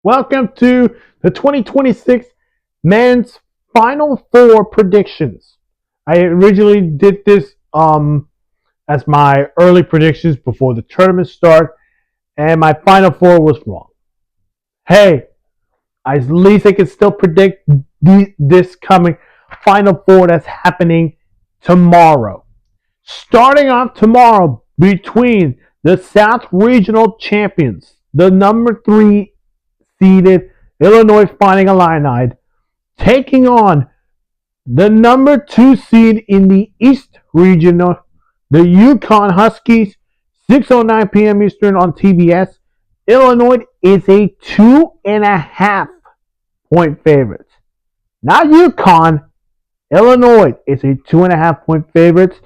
Welcome to the 2026 Men's Final Four predictions. I originally did this as my early predictions before the tournament start, and my Final Four was wrong. Hey, at least I can still predict this coming Final Four that's happening tomorrow. Starting off tomorrow between the South Regional Champions, the number 3 seeded Illinois Fighting Illini, taking on the number 2 seed in the East Regional, the UConn Huskies, 6:09 p.m. Eastern on TBS. Illinois is a 2.5 point favorite. Not UConn. Illinois is a 2.5 point favorite.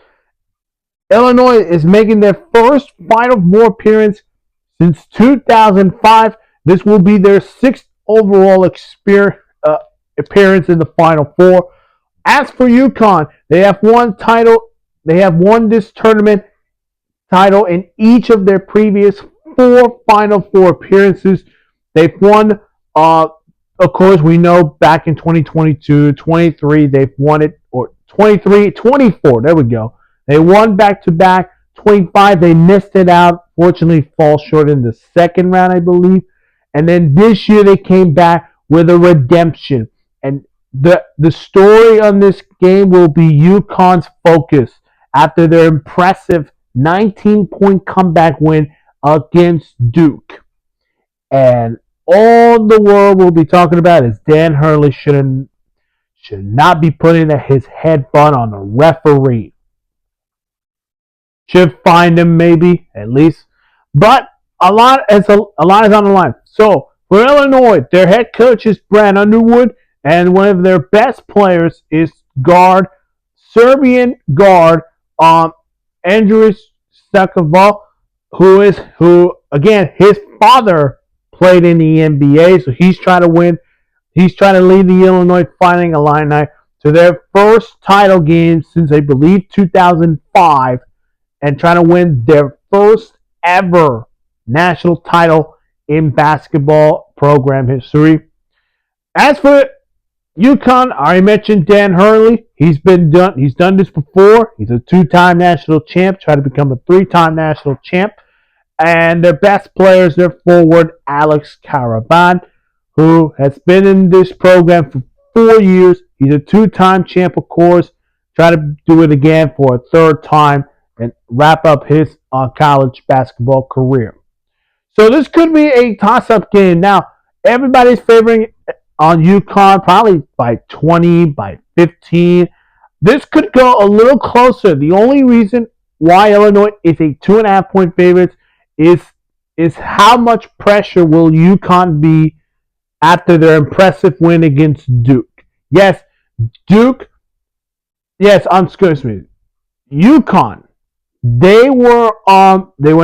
Illinois is making their first Final Four appearance since 2005. This will be their sixth overall appearance in the Final Four. As for UConn, they have won title. They have won this tournament title in each of their previous 4 Final Four appearances. They've won, of course, we know back in 2022, 23, they've won it, or 23, 24, there we go. They won back-to-back. 25, they missed it out. Fortunately, fall short in the second round, I believe. And then this year they came back with a redemption. And the story on this game will be UConn's focus after their impressive 19-point comeback win against Duke. And all the world will be talking about is Dan Hurley should not be putting his headbutt on a referee. Should find him maybe, at least. But a lot is on the line. So for Illinois, their head coach is Brad Underwood, and one of their best players is Serbian guard, Andris Sakoval, who again, his father played in the NBA, so he's trying to win. He's trying to lead the Illinois Fighting Illini to their first title game since I believe 2005. And trying to win their first ever national title in basketball program history. As for UConn, I already mentioned Dan Hurley. He's done this before. He's a 2-time national champ, trying to become a 3-time national champ. And their best players, their forward, Alex Caravan, who has been in this program for 4 years. He's a 2-time champ, of course. Try to do it again for a 3rd time and wrap up his college basketball career. So this could be a toss-up game. Now, everybody's favoring on UConn, probably by 20, by 15. This could go a little closer. The only reason why Illinois is a 2.5 point favorite is how much pressure will UConn be after their impressive win against Duke. Yes, excuse me. UConn. They were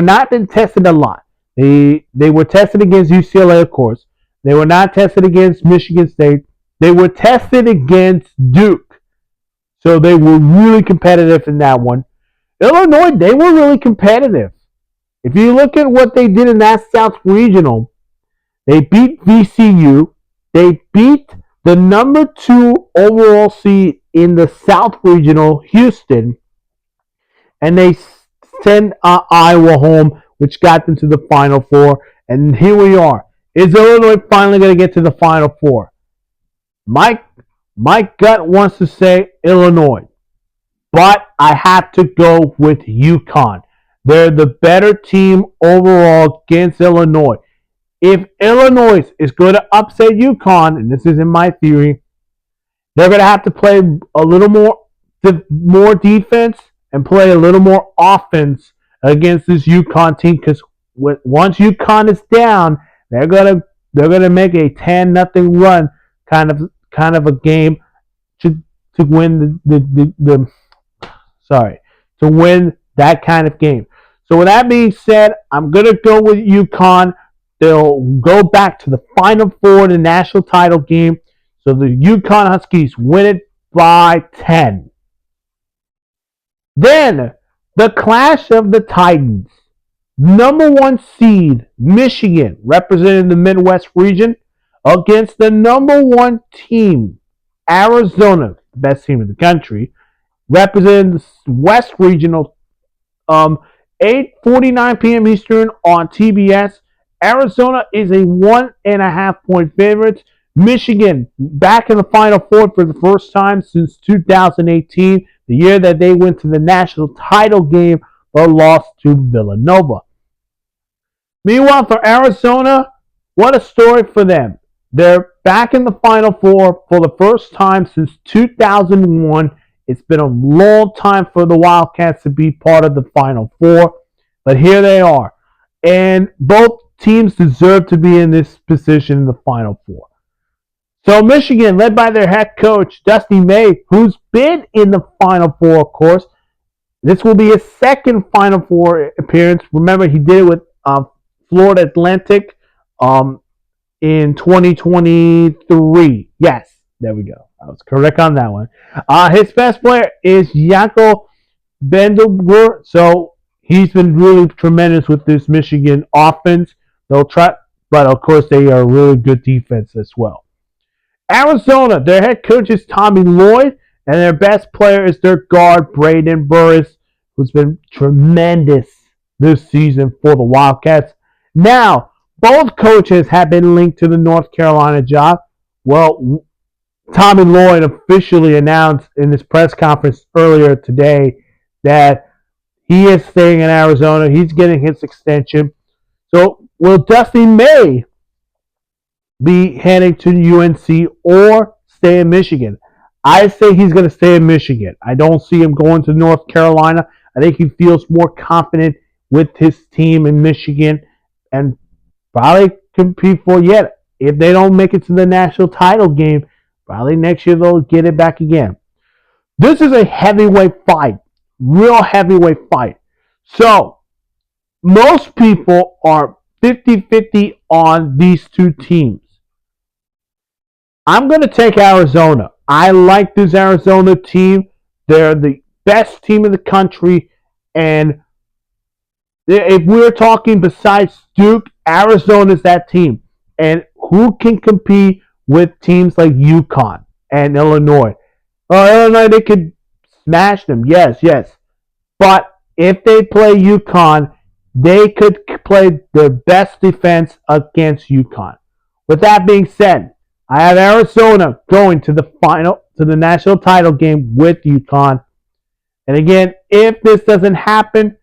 not been tested a lot. They were tested against UCLA, of course. They were not tested against Michigan State. They were tested against Duke. So they were really competitive in that one. Illinois, they were really competitive. If you look at what they did in that South Regional, they beat VCU. They beat the number 2 overall seed in the South Regional, Houston. And they send Iowa home, which got them to the Final Four. And here we are. Is Illinois finally going to get to the Final Four? My gut wants to say Illinois. But I have to go with UConn. They're the better team overall against Illinois. If Illinois is going to upset UConn, and this isn't my theory, they're going to have to play a little more defense and play a little more offense against this UConn team, because once UConn is down, they're gonna make a 10-0 run kind of a game to win to win that kind of game. So with that being said, I'm gonna go with UConn. They'll go back to the Final Four in the national title game. So the UConn Huskies win it by 10. Then, the Clash of the Titans. Number 1 seed, Michigan, representing the Midwest region, against the number one team, Arizona, the best team in the country, representing the West Regional, 8:49 p.m. Eastern on TBS. Arizona is a 1.5 point favorite. Michigan back in the Final Four for the first time since 2018, the year that they went to the national title game but lost to Villanova. Meanwhile, for Arizona, what a story for them. They're back in the Final Four for the first time since 2001. It's been a long time for the Wildcats to be part of the Final Four, but here they are. And both teams deserve to be in this position in the Final Four. So Michigan, led by their head coach, Dusty May, who's been in the Final Four, of course. This will be his second Final Four appearance. Remember, he did it with Florida Atlantic in 2023. Yes, there we go. I was correct on that one. His best player is Janko Vanderbilt. So he's been really tremendous with this Michigan offense. They'll try, but of course they are a really good defense as well. Arizona, their head coach is Tommy Lloyd, and their best player is their guard, Braden Burris, who's been tremendous this season for the Wildcats. Now, both coaches have been linked to the North Carolina job. Well, Tommy Lloyd officially announced in his press conference earlier today that he is staying in Arizona. He's getting his extension. So, will Dusty May be heading to UNC or stay in Michigan? I say he's going to stay in Michigan. I don't see him going to North Carolina. I think he feels more confident with his team in Michigan and probably compete for yet. If they don't make it to the national title game, probably next year they'll get it back again. This is a heavyweight fight. Real heavyweight fight. So, most people are 50-50 on these two teams. I'm going to take Arizona. I like this Arizona team. They're the best team in the country. And if we're talking besides Duke, Arizona is that team. And who can compete with teams like UConn and Illinois? Illinois, they could smash them. Yes. But if they play UConn, they could play their best defense against UConn. With that being said, I have Arizona going to the national title game with UConn. And again, if this doesn't happen,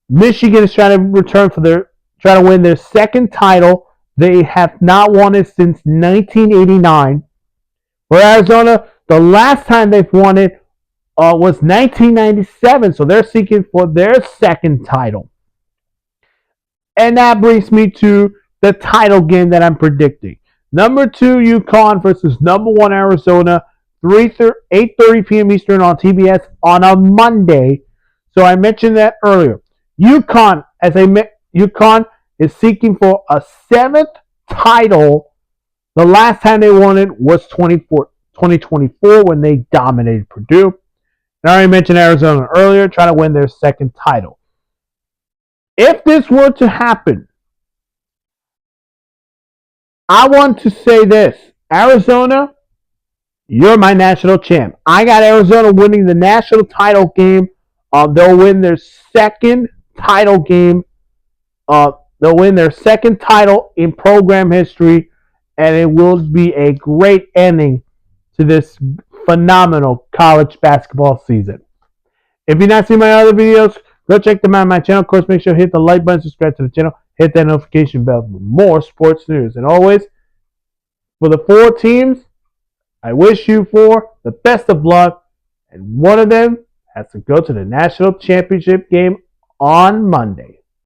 Michigan is trying to win their second title. They have not won it since 1989. For Arizona, the last time they've won it was 1997. So they're seeking for their second title. And that brings me to the title game that I'm predicting. Number 2, UConn versus number 1, Arizona, 8:30 p.m. Eastern on TBS on a Monday. So I mentioned that earlier. UConn is seeking for a 7th title. The last time they won it was 2024 when they dominated Purdue. And I already mentioned Arizona earlier, trying to win their second title. If this were to happen, I want to say this. Arizona, you're my national champ. I got Arizona winning the national title game. They'll win their second title game. They'll win their second title in program history. And it will be a great ending to this phenomenal college basketball season. If you've not seen my other videos, go check them out on my channel. Of course, make sure to hit the like button, subscribe to the channel, hit that notification bell for more sports news. And always, for the 4 teams, I wish you 4 the best of luck. And one of them has to go to the national championship game on Monday.